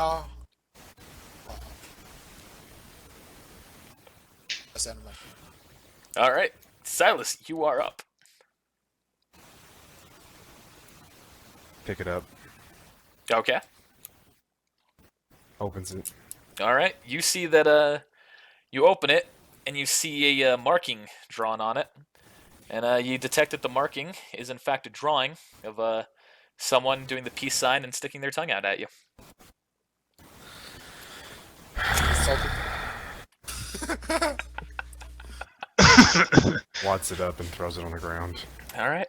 Oh. That's the end of my turn. All right, Silas, you are up. Pick it up. Okay. Opens it. All right. You see that you open it and you see a marking drawn on it, and you detect that the marking is in fact a drawing of someone doing the peace sign and sticking their tongue out at you. Insulting. Wads it up and throws it on the ground. All right.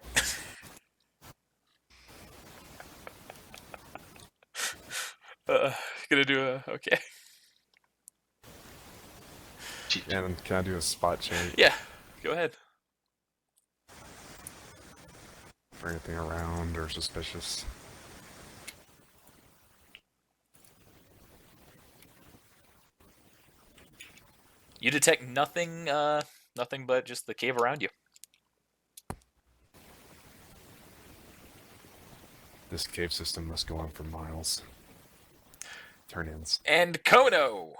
Gonna do a okay. And can I do a spot check Yeah. Go ahead. for anything around or suspicious? You detect nothing. Nothing but just the cave around you. This cave system must go on for miles. Turn-ins. And Kono.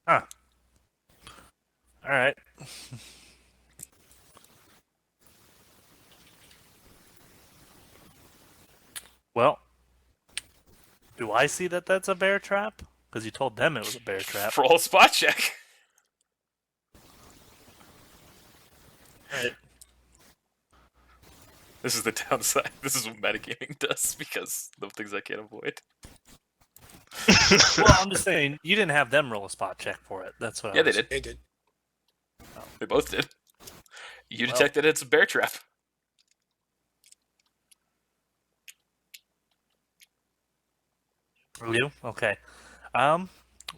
Huh. Alright. Well, do I see that that's a bear trap? Because you told them it was a bear trap. Roll a spot check. Alright. This is the downside. This is what metagaming does because of things I can't avoid. Well, I'm just saying, you didn't have them roll a spot check for it. That's what Yeah, I they was... did. They did. They both did. You Well- detected it's a bear trap. You? Okay.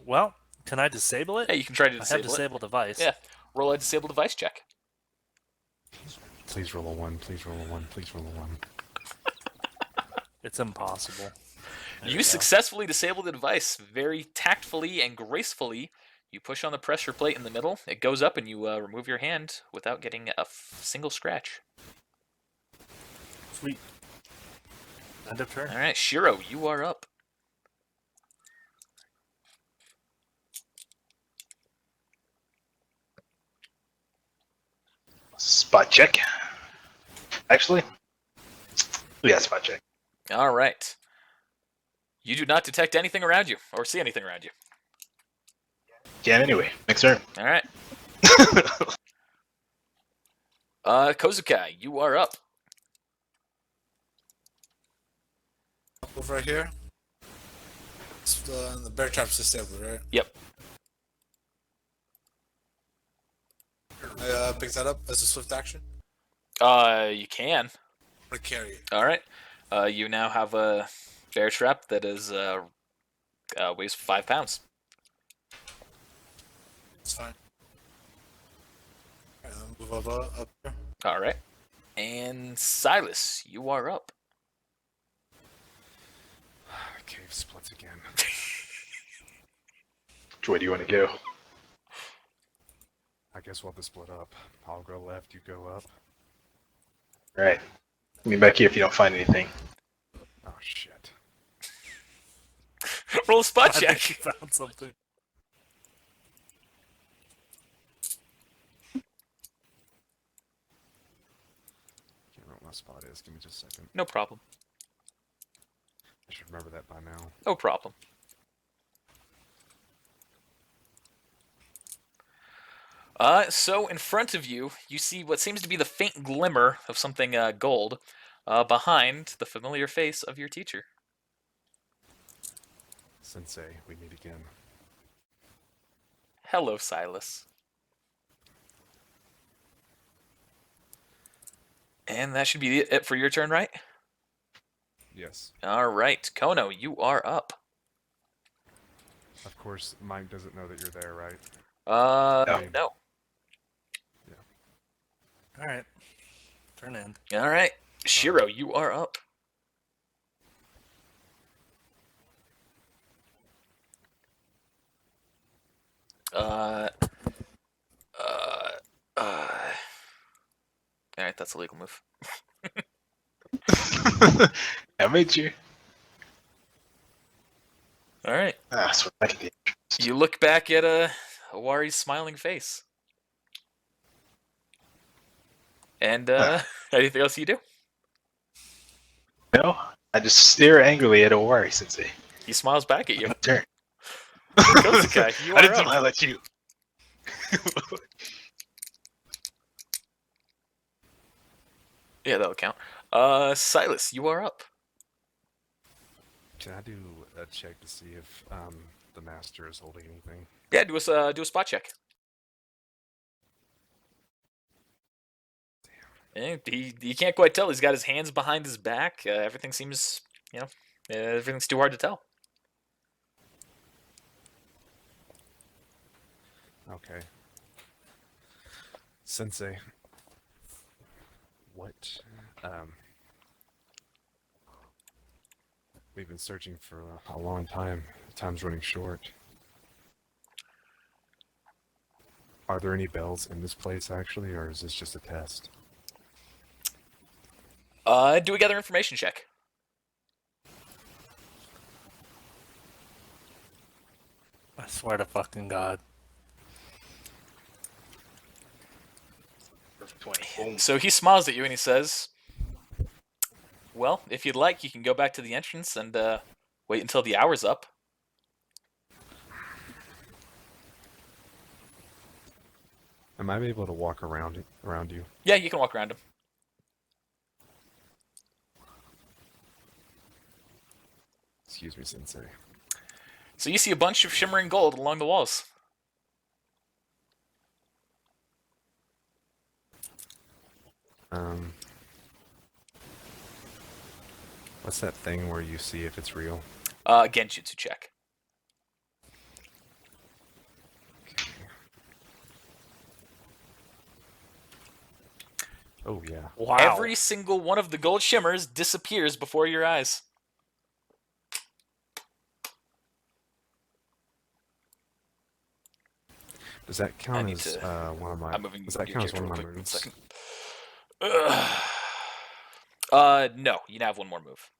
Well, can I disable it? Yeah, you can try to I have disable it. disable device. Yeah, roll a disable device check. Please roll a 1, please roll a 1, please roll a 1. It's impossible. There You we go. successfully disable the device very tactfully and gracefully. You push on the pressure plate in the middle. It goes up, and you remove your hand without getting a single scratch. Sweet. End of turn. All right, Shiro, you are up. Spot check. Actually, yeah, spot check. All right. You do not detect anything around you or see anything around you. Yeah, anyway, next turn. All right. Kozukai, you are up. Over right here. The bear trap's disabled, right? Yep. I pick that up as a swift action. You can. I'm gonna carry it. All right. You now have a bear trap that is weighs 5 pounds. It's fine. Alright, move up here. All right. And Silas, you are up. Cave splits again. Which way do you want to go? I guess we'll have to split up. I'll go left, you go up. Alright. Meet me back here if you don't find anything. Oh shit. Roll a spot I think check. you found something. Can't remember what my spot is. Give me just a second. No problem. I should remember that by now. No problem. So in front of you, you see what seems to be the faint glimmer of something gold behind the familiar face of your teacher. Sensei, we meet again. Hello, Silas. And that should be it for your turn, right? Yes. All right, Kono, you are up. Of course, Mike doesn't know that you're there, right? No. Alright. Turn in. All right, Shiro, you are up. All right, that's a legal move. I made you. All right. Ah, so back at the entrance. You look back at Awari's smiling face. And anything else you do? No, I just stare angrily at Owari Sensei. He smiles back at you. Turn. Kozukai, you I are didn't up. smile at you. Yeah, that'll count. Silas, you are up. Can I do a check to see if the master is holding anything? Yeah, do a spot check. He can't quite tell. He's got his hands behind his back. Everything seems, everything's too hard to tell. Okay. Sensei. What? We've been searching for a long time. Time's running short. Are there any bells in this place, actually, or is this just a test? Do a gather information check. I swear to fucking God. 20. Boom. So he smiles at you and he says, well, if you'd like, you can go back to the entrance and wait until the hour's up. Am I able to walk around you? Yeah, you can walk around him. Excuse me, Sensei. So you see a bunch of shimmering gold along the walls. What's that thing where you see if it's real? Genjutsu check. Oh, yeah. Wow. Every single one of the gold shimmers disappears before your eyes. Does that count need as to- one of my... I'm moving Does that your count as character one of real my quick. moves? 1 second. No, you now have one more move.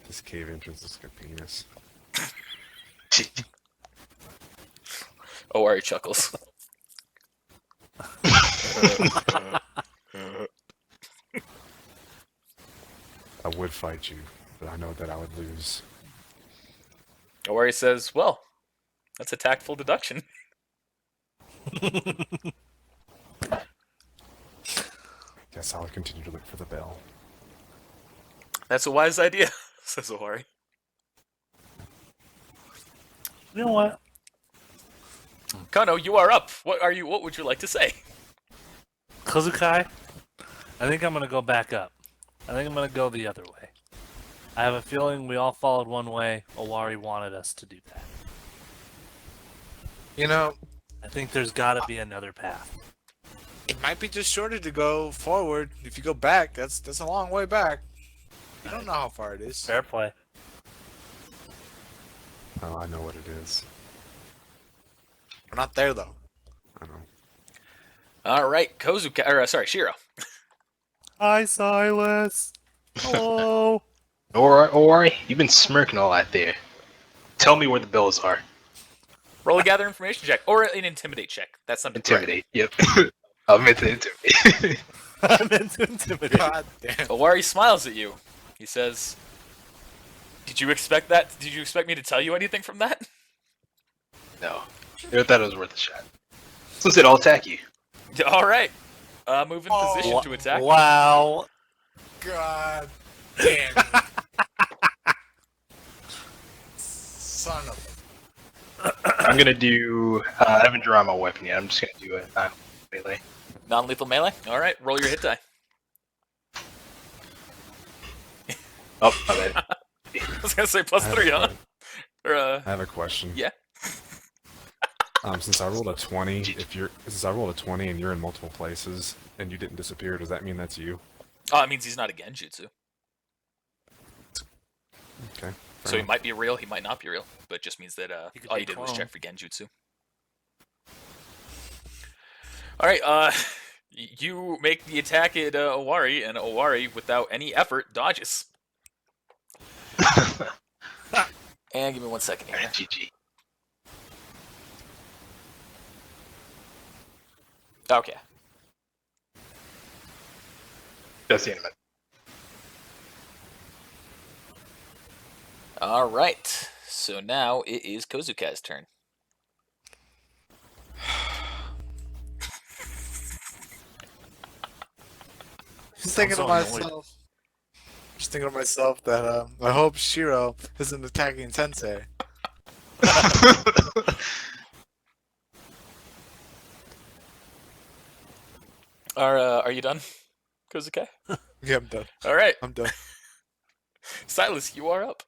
This cave entrance is like a penis. Owari chuckles. I would fight you, but I know that I would lose. Owari says, well, that's a tactful deduction. Guess I'll continue to look for the bell. That's a wise idea, says Owari. You know what? Kano, you are up. What would you like to say? Kozukai, I think I'm gonna go back up. I think I'm gonna go the other way. I have a feeling we all followed one way. Owari wanted us to do that. You know, I think there's gotta be another path. it might be just shorter to go forward. If you go back, that's a long way back. You don't know how far it is. Fair play. Oh, I know what it is. We're not there though. I know. All right, Kozukai, or Shiro. Hi, Silas. Hello. Owari, you've been smirking all that there. Tell me where the bells are. Roll a gather information check or an intimidate check. That's something. Intimidate. Yep. I meant to intimidate. I meant to intimidate. God damn. Owari smiles at you. He says, "Did you expect that? Did you expect me to tell you anything from that?" No. I thought it was worth a shot. So said I'll attack you. All right. Move in Oh. position to attack. Wow. God damn. it. Son of I'm gonna do. I haven't drawn my weapon yet. I'm just gonna do it. Melee. Non-lethal melee. All right. Roll your hit die. Oh, my bad. I was gonna say plus I have 3, a huh? que- Or I have a question. yeah. Since I rolled a 20, since I rolled a 20 and you're in multiple places and you didn't disappear, does that mean that's you? Oh, it means he's not a Genjutsu. Okay. So fair he enough. might be real, he might not be real. But it just means that He could all be you did was clone. check for Genjutsu. Alright, You make the attack at Owari, and Owari, without any effort, dodges. And give me 1 second here. GG. Okay. That's the end of it. All right. So now it is Kozukai's turn. Just thinking to so annoyed. myself. Just thinking to myself that I hope Shiro isn't attacking Sensei. Are you done, Kozukai? Yeah, I'm done. All right. I'm done. Silas, you are up.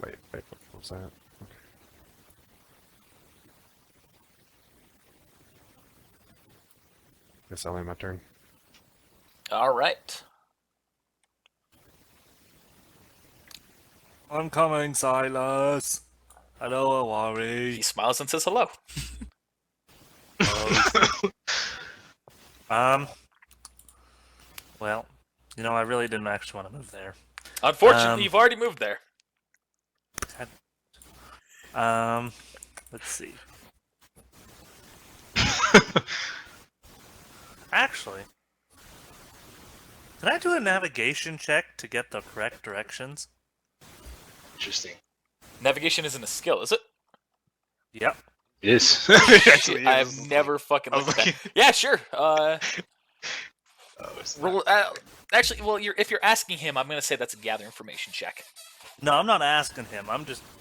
Wait, what was that? Okay. Guess I'll end my turn. All right. I'm coming, Silas. Hello, Awari. He smiles and says hello. Well, I really didn't actually want to move there. Unfortunately, you've already moved there. Let's see. Actually, can I do a navigation check to get the correct directions? Interesting. Navigation isn't a skill, is it? Yep. It is. Actually, I've is. never fucking I was looked at that. looking- Yeah, sure. Oh, it's not. Roll, actually, well, if you're asking him, I'm gonna say that's a gather information check. No, I'm not asking him. I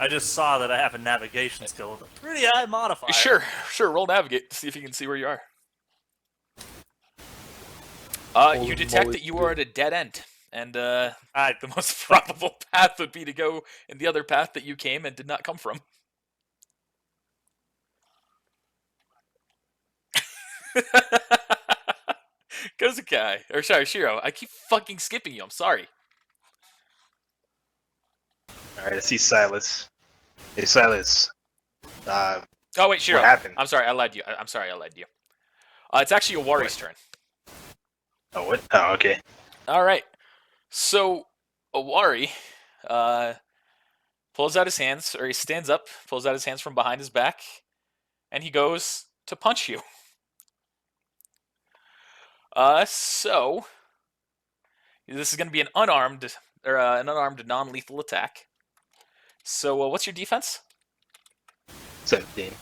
just saw that I have a navigation skill with a pretty high modifier. Sure. Roll navigate to see if you can see where you are. You detect that you are at a dead end, and the most probable path would be to go in the other path that you came and did not come from. Kozukai, or sorry, Shiro. I keep fucking skipping you. I'm sorry. Alright, I see Silas. Hey, Silas. Oh wait, Shiro. What happened? I'm sorry, I lied to you. I'm sorry, I lied to you. It's actually Owari's turn. Oh, what? Oh, okay. All right. So Owari pulls out his hands, or he stands up, pulls out his hands from behind his back, and he goes to punch you. So this is going to be an unarmed non-lethal attack. So what's your defense? 17.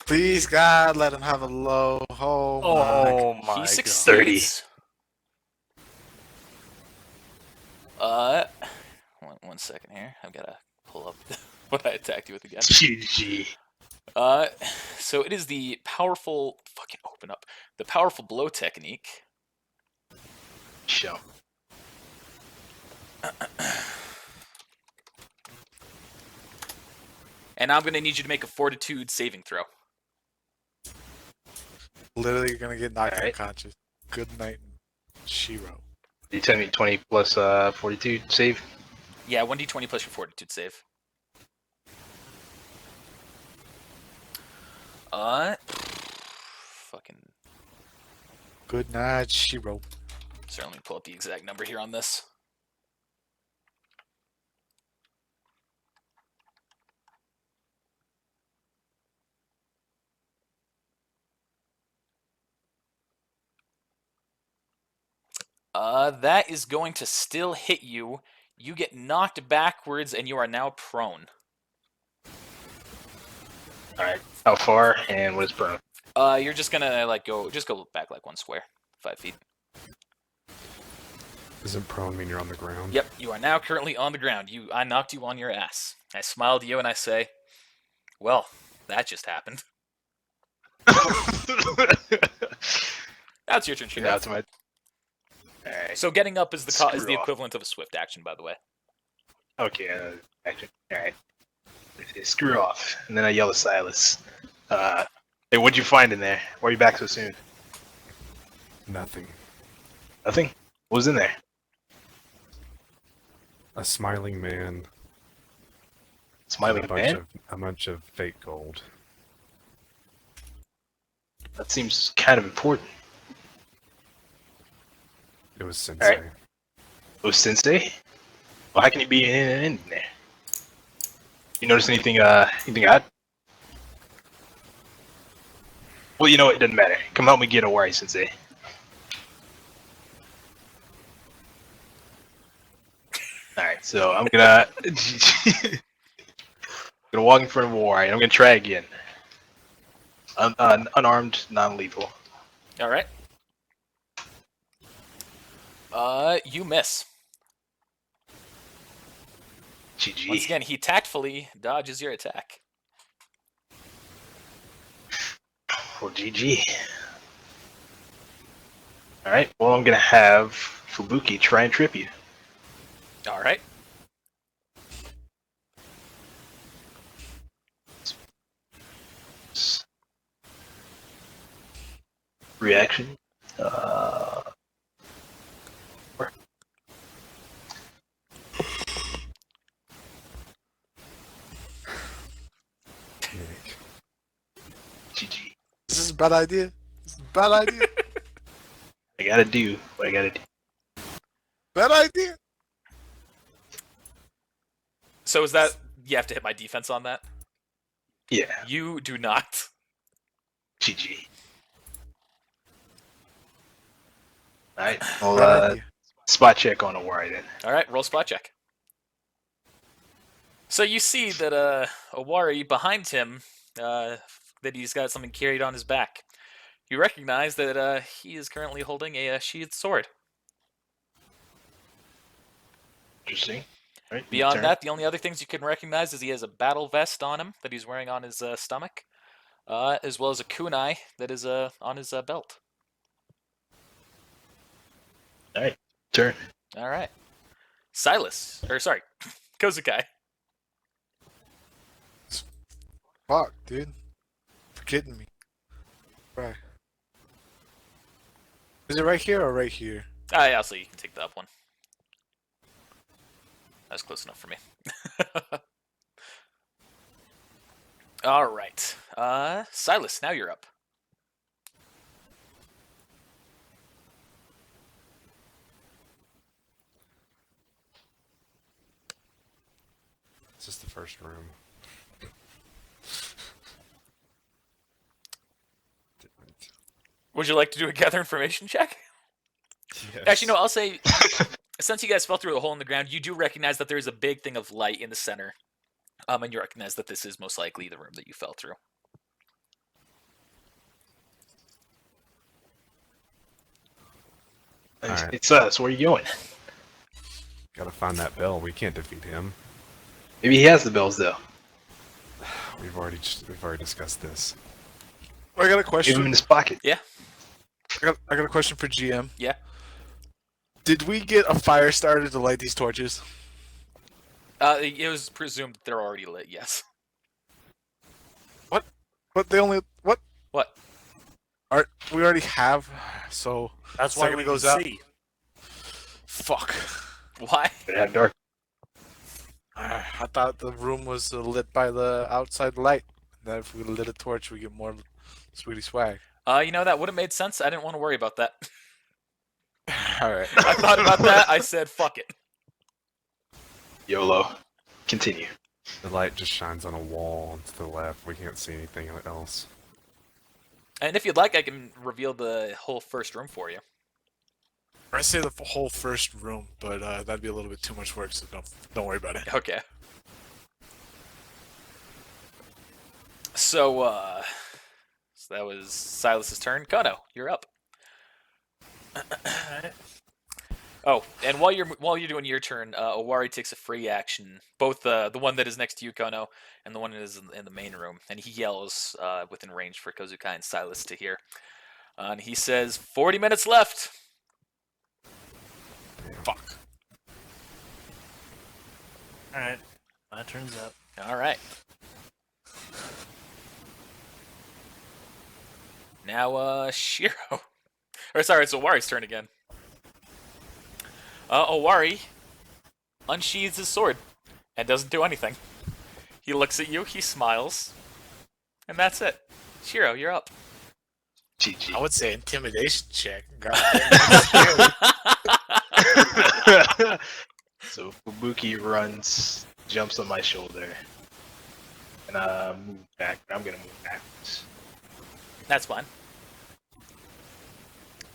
Please, God, let him have a low. Oh my He god. succeeds. One second here. I've got to pull up what I attacked you with again. GG. So it is the powerful. Fucking open up. The powerful blow technique. Show. And I'm gonna need you to make a fortitude saving throw. Literally, you're gonna get knocked Alright. unconscious. Good night, Shiro. You tell me 20 plus 42 save? Yeah, 1d20 plus your fortitude save. Fucking. Good night, Shiro. Certainly pull up the exact number here on this. That is going to still hit you. You get knocked backwards, and you are now prone. Alright. How far and what is prone? You're just gonna go back like 1 square, 5 feet. Doesn't prone mean you're on the ground? Yep, you are now currently on the ground. I knocked you on your ass. I smile at you and I say, "Well, that just happened." Now it's your turn, Shiro. Now it's my. Alright. So getting up is the Screw off. equivalent of a swift action, by the way. Okay, action. Alright. Screw off. And then I yell at Silas. Hey, what'd you find in there? Why are you back so soon? Nothing. Nothing? What was in there? a smiling man, Smiling and man? a bunch of fake gold. That seems kind of important. It was sensei. Oh, Sensei? Well, how can you be in there? You notice anything odd? Well, you know what? It doesn't matter. Come help me get Owari, Sensei. Alright, so I'm gonna... gonna walk in front of Owari, and I'm gonna try again. Unarmed, non-lethal. All right. You miss. GG. Once again, he tactfully dodges your attack. Well, GG. Alright, well, I'm gonna have Fubuki try and trip you. All right. Reaction. Nick. GG. This is a bad idea. This is a bad idea. I gotta do what I gotta do. Bad idea. So is that you have to hit my defense on that? Yeah, You do not. GG. Alright, well, Bad idea. spot check on Owari then. All right, roll spot check. So you see that Owari behind him, that he's got something carried on his back. You recognize that he is currently holding a sheathed sword. Interesting. Alright, Beyond turn. that, the only other things you can recognize is he has a battle vest on him that he's wearing on his stomach, as well as a kunai that is on his belt. Alright, turn. All right, Silas, or sorry, Kozukai. Fuck, dude. You're kidding me. Right. Is it right here or right here? Ah, yeah, so you can take the up one. That's close enough for me. All right, Silas, now you're up. This is the first room. Didn't. Would you like to do a gather information check? Yes. Actually, no, I'll say, since you guys fell through a hole in the ground, you do recognize that there is a big thing of light in the center. And you recognize that this is most likely the room that you fell through. Alright. It's us. Where are you going? Gotta find that bell. We can't defeat him. Maybe he has the bells though. We've already discussed this. I got a Leave him in question. his pocket. Yeah, I got a question for GM. yeah. Did we get a fire starter to light these torches? It was presumed that they're already lit, yes. But they only what? What? We already have. So That's why second we it goes can out. see. Fuck. Why? But have dark. I thought the room was lit by the outside light. That if we lit a torch, we get more sweetie swag. You know, that would have made sense. I didn't want to worry about that. All right. I thought about that. I said, fuck it. YOLO. Continue. The light just shines on a wall to the left. We can't see anything else. And if you'd like, I can reveal the whole first room for you. I say the whole first room, but that'd be a little bit too much work. So don't worry about it. Okay. So that was Silas's turn. Kono, you're up. Alright. Oh, and while you're doing your turn, Owari takes a free action. Both the one that is next to you, Kono, and the one that is in the main room, and he yells within range for Kozukai and Silas to hear. And he says, 40 minutes left. Fuck. Alright. My turn's up. All right. Now, Shiro. Or sorry, it's Owari's turn again. Owari, unsheathes his sword and doesn't do anything. He looks at you, he smiles, and that's it. Shiro, you're up. GG. I would say intimidation check. God damn, that's scary. So Fubuki runs, jumps on my shoulder, and move back. I'm gonna move backwards. That's fine.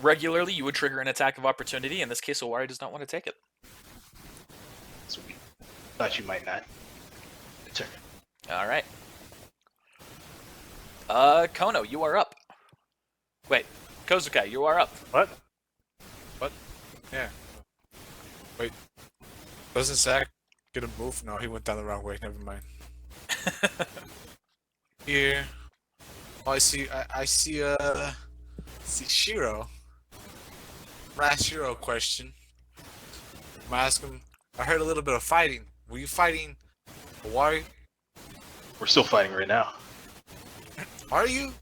Regularly, you would trigger an attack of opportunity. In this case, Owari does not want to take it. Sweet. Thought you might not. Good turn. All right. Kono, you are up. Wait, Kozukai, you are up. What? Yeah. Wait. Doesn't Zach get a move? No, he went down the wrong way. Never mind. Here. Oh, I see Shiro. I'm gonna ask Shiro a question. I'm gonna ask him. I heard a little bit of fighting. Were you fighting Owari? We're still fighting right now. Are you?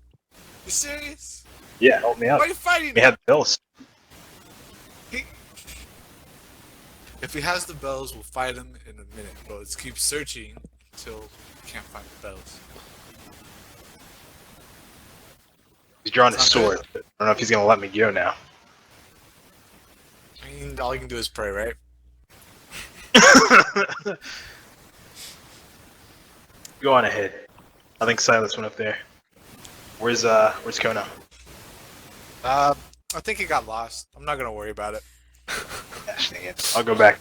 You serious? Yeah, help me out. Why are you fighting? We have bills. If he has the bells, we'll fight him in a minute. But let's keep searching until we can't find the bells. He's drawing his Sound sword. good? But I don't know if he's gonna let me go now. I mean, all you can do is pray, right? Go on ahead. I think Silas went up there. Where's Kono? I think he got lost. I'm not gonna worry about it. Gosh dang it. I'll go back.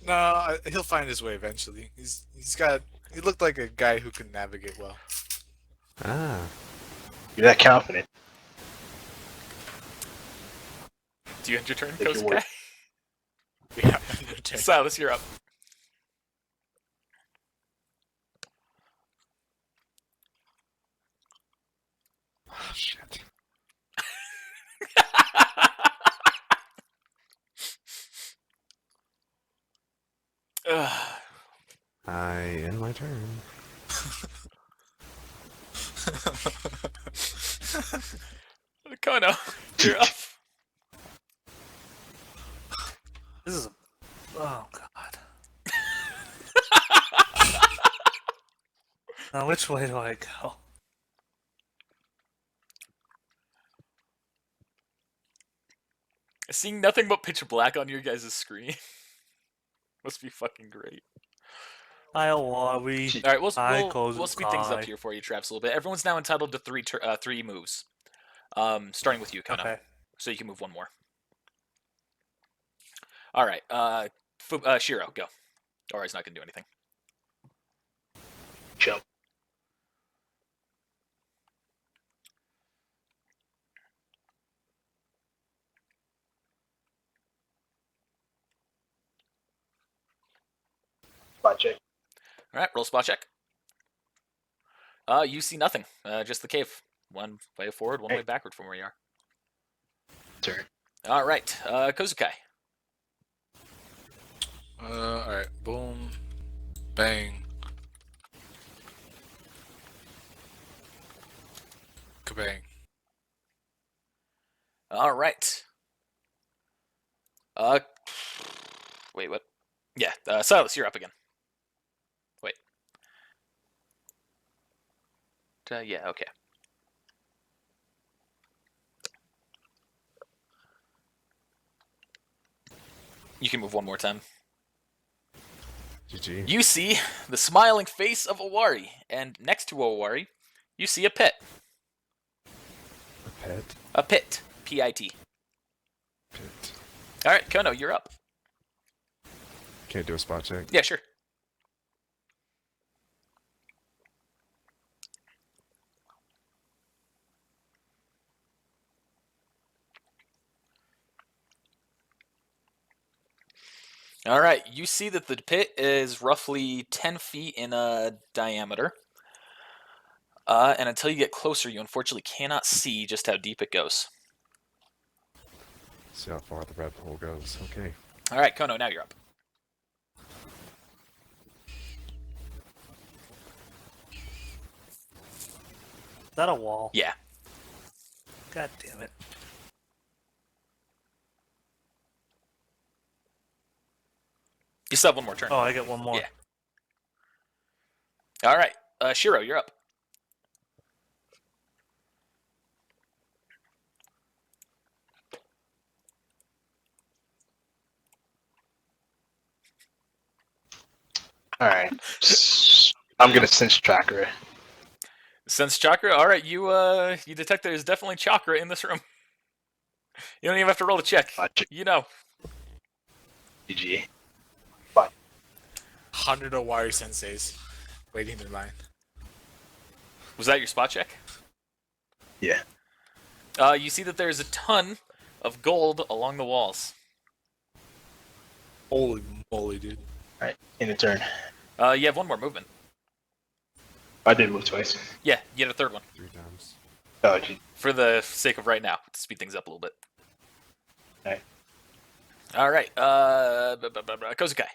No, he'll find his way eventually. He looked like a guy who can navigate well. Ah. You're that confident. Do you end your turn, Take your Kozukai? word. Yeah. Silas, you're up. Oh, shit. Ugh. I end my turn. Kono, you're up. This is. Oh god. Now which way do I go? Seeing nothing but pitch black on your guys' screen must be fucking great. I'll worry. All right, Hi, we'll speed things up Kozukai. here for you, Traps, a little bit. Everyone's now entitled to three moves. Starting with you, Kono. Okay. So you can move one more. All right, Shiro, go. Or he's not gonna do anything. Jump. Spot check. All right, roll spot check. You see nothing. Just the cave. One way forward, one way backward from where you are. Turn. All right, Kozukai. Alright. Boom. Bang. Kabang. All right. Wait, what? Yeah, Silas, you're up again. Wait. Yeah, okay. You can move one more time. GG. You see the smiling face of Owari, and next to Owari, you see a pit. A pet. A pit. P-I-T. Pit. All right, Kono, you're up. Can't do a spot check. Yeah, sure. All right, you see that the pit is roughly 10 feet in diameter. And until you get closer, you unfortunately cannot see just how deep it goes. See how far the red hole goes. Okay. All right, Kono, now you're up. Is that a wall? Yeah. God damn it. You still have one more turn. Oh, I get one more. Yeah. All right, Shiro, you're up. Alright. I'm gonna sense chakra. Sense chakra. All right, you detect there's definitely chakra in this room. You don't even have to roll the check. You know. GG. 100 Owari senseis waiting in line. Was that your spot check? Yeah. You see that there's a ton of gold along the walls. Holy moly, dude. Alright, in a turn. You have one more movement. I did move twice. Yeah, you get a third one. 3 times. Oh, gee. For the sake of right now, to speed things up a little bit. Alright. All right, Kozukai.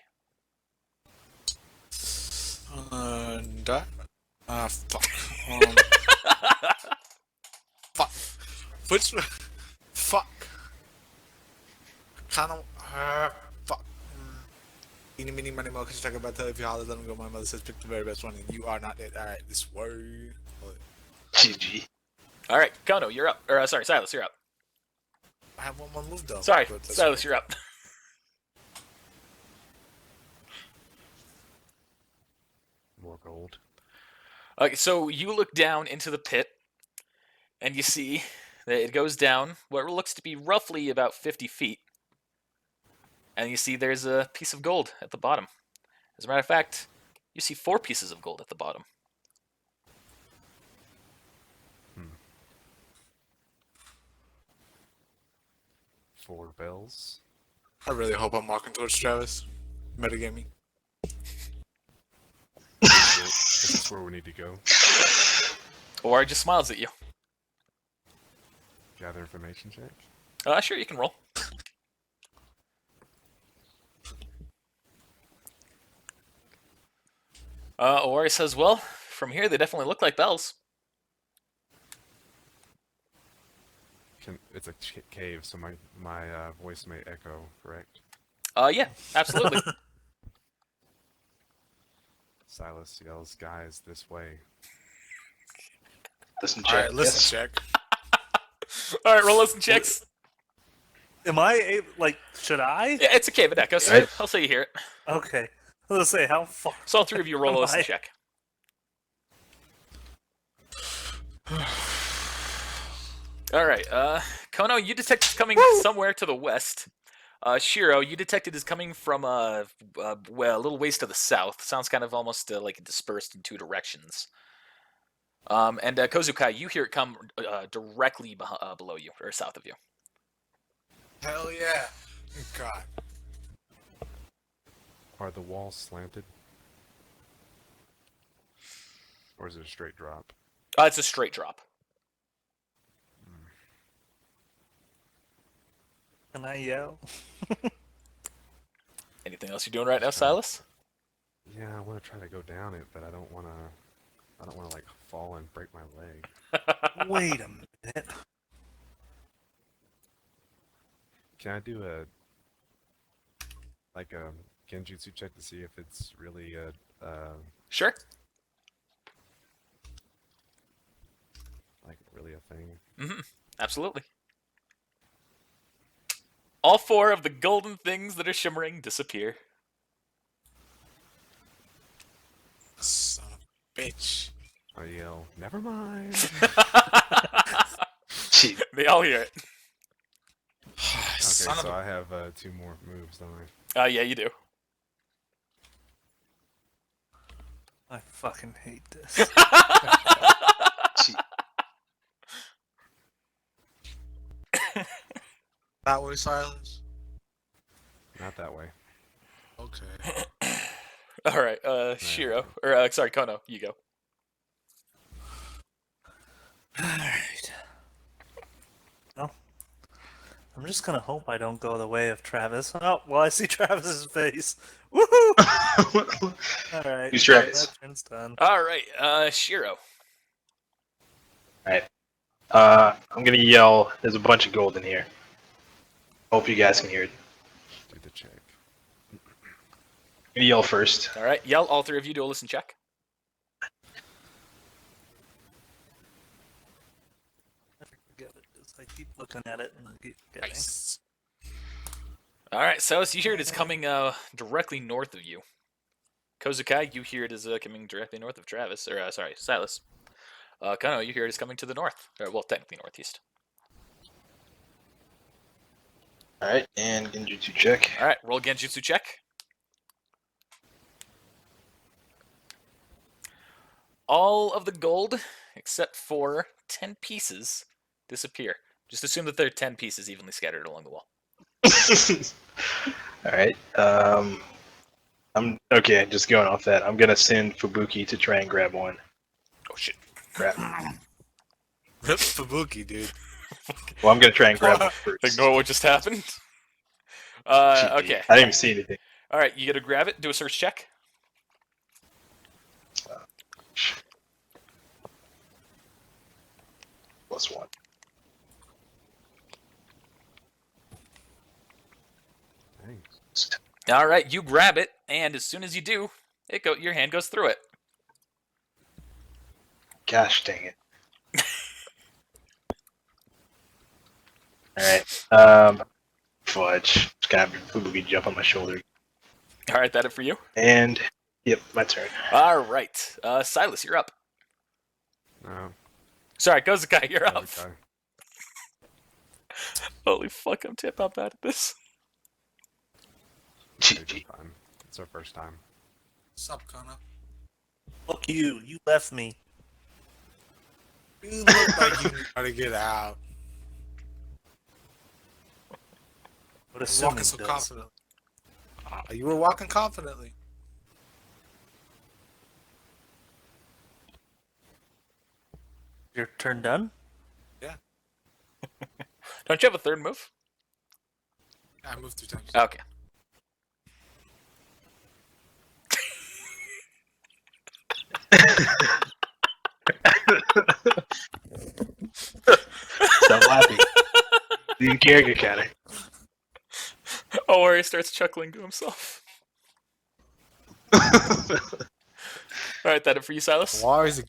That? Fuck. Fuck. Which one? Fuck. Kind of. Fuck. Eeny, meeny, money, mo. Cause you talk about if you holler, let him go. My mother says pick the very best one, and you are not it. Alright, this word. GG. All right, Kono, you're up. Or sorry, Silas, you're up. I have one more move though. Sorry, but that's Silas, you're up. More gold. Okay, so you look down into the pit, and you see that it goes down what looks to be roughly about 50 feet. And you see there's a piece of gold at the bottom. As a matter of fact, you see 4 pieces of gold at the bottom. 4 bells. I really hope I'm walking towards Travis. Metagaming. Is this where we need to go? Or it just smiles at you. Gather information check? Sure, you can roll. Ori says, well, from here they definitely look like bells. It's a cave, so my voice may echo, correct? Yeah, absolutely. Silas yells, guys, this way. Listen check. Alright, listen yes. check. Alright, roll listen checks. Am I like? Should I? Yeah, it's a cave of echoes. Right. I'll say you hear it. Okay. Let's say how far. So all 3 of you roll a Am listen I? check. Alright, Kono, you detect it's coming somewhere to the west. Shiro, you detect it is coming from well, a little ways to the south. Sounds kind of almost like dispersed in 2 directions. And Kozukai, you hear it come directly below you, or south of you. Hell yeah. God. Are the walls slanted? Or is it a straight drop? It's a straight drop. Can I yell? Anything else you're doing right now, Silas? Yeah, I want to try to go down it, but I don't want to like fall and break my leg. Wait a minute. Can I do a genjutsu check to see if it's really Sure. really a thing? Mm-hmm. Absolutely. All 4 of the golden things that are shimmering disappear. Son of a bitch. I yell, never mind. Gee. They all hear it. Okay, Son of so a... I have 2 more moves, don't I? Yeah, you do. I fucking hate this. Gee. That way, Silas? Not that way. Okay. All right, Shiro, or sorry, Kono, you go. Alright. Well, I'm just gonna hope I don't go the way of Travis. Oh, well, I see Travis's face. Woohoo! Alright. Who's Travis? That turn's done. All right, Shiro. Alright. I'm gonna yell, there's a bunch of gold in here. Hope you guys can hear it. Do the check. gonna yell first. All right, yell. All three of you do a listen check. I forget it. I keep looking at it and I keep getting. Nice. All right, Silas, you hear it is coming directly north of you. Kozukai, you hear it is coming directly north of Travis, or sorry, Silas. Kano, you hear it is coming to the north. Well, technically northeast. Alright, and Genjutsu check. All right, roll Genjutsu check. All of the gold, except for 10 pieces, disappear. Just assume that there are 10 pieces evenly scattered along the wall. Alright, I'm okay, just going off that. I'm gonna send Fubuki to try and grab one. Oh, shit. Grab. Rip Fubuki, dude. Well, I'm gonna try and grab one first. Ignore what just happened. GG. Okay. I didn't even see anything. All right, you gotta grab it. Do a search check. +1. Thanks. All right, you grab it, and as soon as you do, your hand goes through it. Gosh dang it. Alright, fudge. Just gonna have Fubuki jump on my shoulder. All right, that it for you. And, yep, my turn. All right, Silas, you're up. No. Sorry, Kozukai, you're up. Okay. Holy fuck, I'm tip. I'm bad at this. GG. Fine. It's our first time. Sup, Kona? Fuck you. You left me. You look like you know how to get out. What You're assuming walking so does. confidently. You were walking confidently. Your turn done? Don't you have a third move? I moved 2 times. Okay. Stop laughing. The character counter. Oh, where he starts chuckling to himself. All right, that it for you, Silas. Why is it?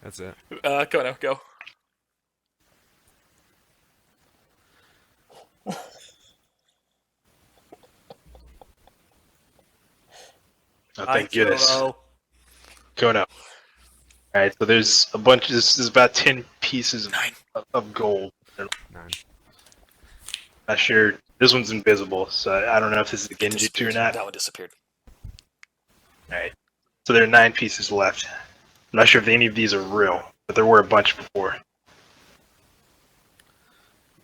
That's it. Kono, go. Oh, Hi, thank goodness. Kyoto. Kono. Alright, so there's a bunch, this is about 10 pieces of gold. 9. Not sure, this one's invisible, so I don't know if this is a Genjutsu or not. That one disappeared. Alright, so there are 9 pieces left. I'm not sure if any of these are real, but there were a bunch before.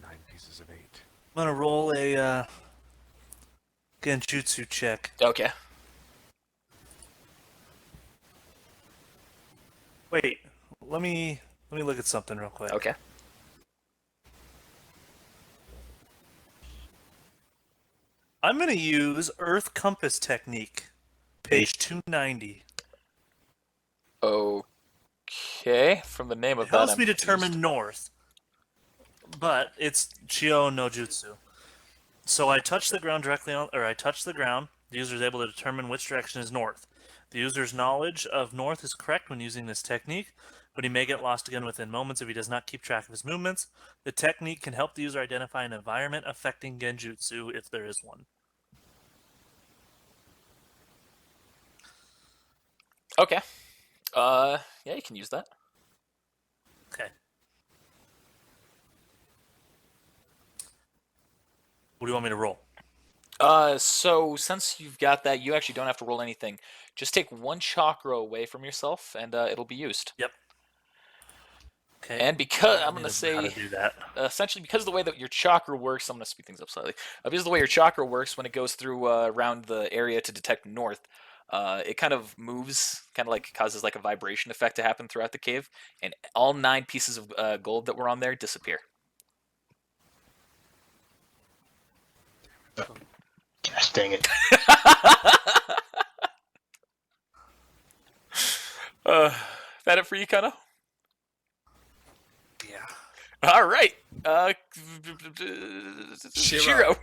9 pieces of 8. I'm gonna roll a Genjutsu check. Okay. Wait, let me look at something real quick. Okay. I'm gonna use Earth Compass Technique, page 290. Okay. From the name of It that, helps I'm me confused. determine north, but it's Chio no Jutsu. So I touch the ground directly on, or I touch the ground. The user is able to determine which direction is north. The user's knowledge of north is correct when using this technique, but he may get lost again within moments if he does not keep track of his movements. The technique can help the user identify an environment affecting Genjutsu if there is one. Okay. Yeah, you can use that. Okay. What do you want me to roll? So since you've got that, you actually don't have to roll anything. Just take 1 chakra away from yourself, and it'll be used. Yep. Okay. And because I I'm need gonna to know how say, to do that. essentially, because of the way that your chakra works, I'm gonna speed things up slightly. Because of the way your chakra works, when it goes through around the area to detect north, it kind of moves, kind of like causes like a vibration effect to happen throughout the cave, and all 9 pieces of gold that were on there disappear. Gosh dang it. That it for you, Kano? Yeah. All right. Shiro. Shiro.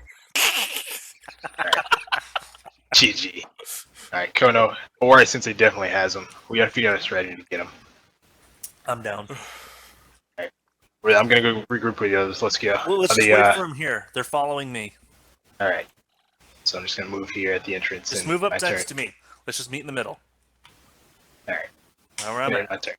GG. Alright, Kono. Or Sensei definitely has them. We gotta figure out a strategy to get them. I'm down. I'm gonna go regroup with the others. Let's go. Well, let's just wait for them here. They're following me. Alright. So I'm just gonna move here at the entrance. Just and move up my next turn. to me. Let's just meet in the middle. Alright. Now where I'm Yeah, at. my turn.